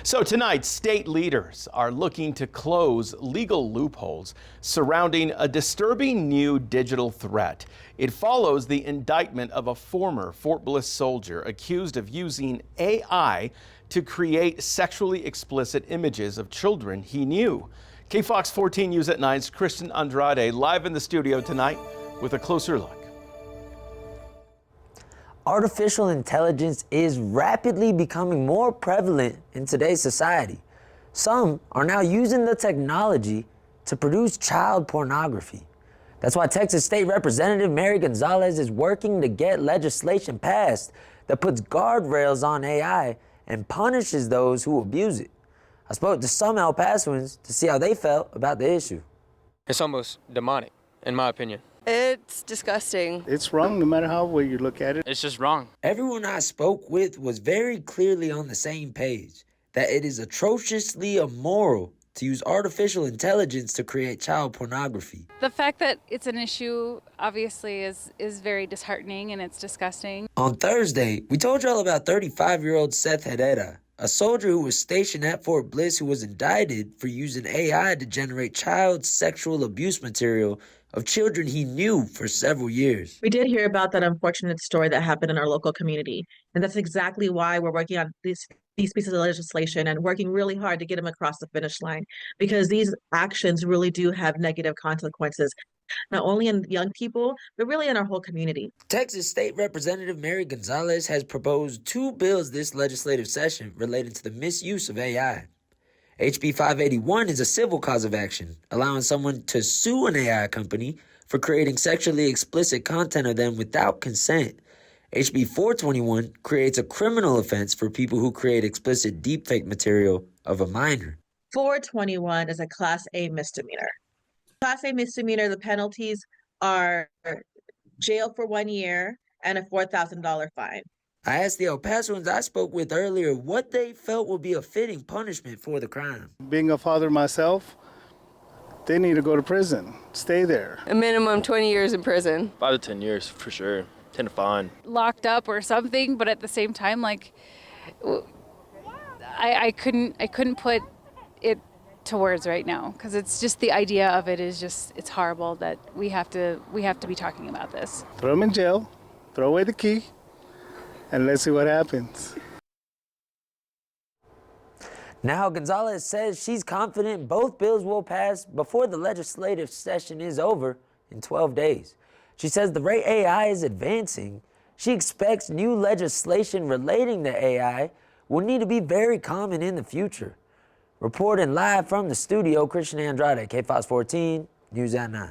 So tonight, state leaders are looking to close legal loopholes surrounding a disturbing new digital threat. It follows the indictment of a former Fort Bliss soldier accused of using AI to create sexually explicit images of children he knew. KFOX 14 News at 9's Kristen Andrade live in the studio tonight with a closer look. Artificial intelligence is rapidly becoming more prevalent in today's society. Some are now using the technology to produce child pornography. That's why Texas State Representative Mary Gonzalez is working to get legislation passed that puts guardrails on AI and punishes those who abuse it. I spoke to some El Pasoans to see how they felt about the issue. It's almost demonic, in my opinion. It's disgusting. It's wrong no matter how way you look at it. It's just wrong. Everyone I spoke with was very clearly on the same page, that it is atrociously immoral to use artificial intelligence to create child pornography. The fact that it's an issue obviously is very disheartening, and it's disgusting. On Thursday, we told y'all about 35-year-old Seth Herrera, a soldier who was stationed at Fort Bliss who was indicted for using AI to generate child sexual abuse material of children he knew for several years. We did hear about that unfortunate story that happened in our local community, and that's exactly why we're working on these pieces of legislation and working really hard to get them across the finish line, because these actions really do have negative consequences, not only in young people, but really in our whole community. Texas State Representative Mary Gonzalez has proposed 2 bills this legislative session relating to the misuse of AI. HB 581 is a civil cause of action, allowing someone to sue an AI company for creating sexually explicit content of them without consent. HB 421 creates a criminal offense for people who create explicit deepfake material of a minor. 421 is a Class A misdemeanor. Class A misdemeanor, the penalties are jail for 1 year and a $4,000 fine. I asked the El Pasoans I spoke with earlier what they felt would be a fitting punishment for the crime. Being a father myself, they need to go to prison, stay there. A minimum 20 years in prison. 5 to 10 years for sure. 10 to fine. Locked up or something, but at the same time, like, I couldn't put it to words right now, because it's just the idea of it is just, it's horrible that we have to be talking about this. Throw them in jail, throw away the key, and let's see what happens. Now, Gonzalez says she's confident both bills will pass before the legislative session is over in 12 days. She says the rate AI is advancing. She expects new legislation relating to AI will need to be very common in the future. Reporting live from the studio, Kristen Andrade, KFOX 14, News at 9.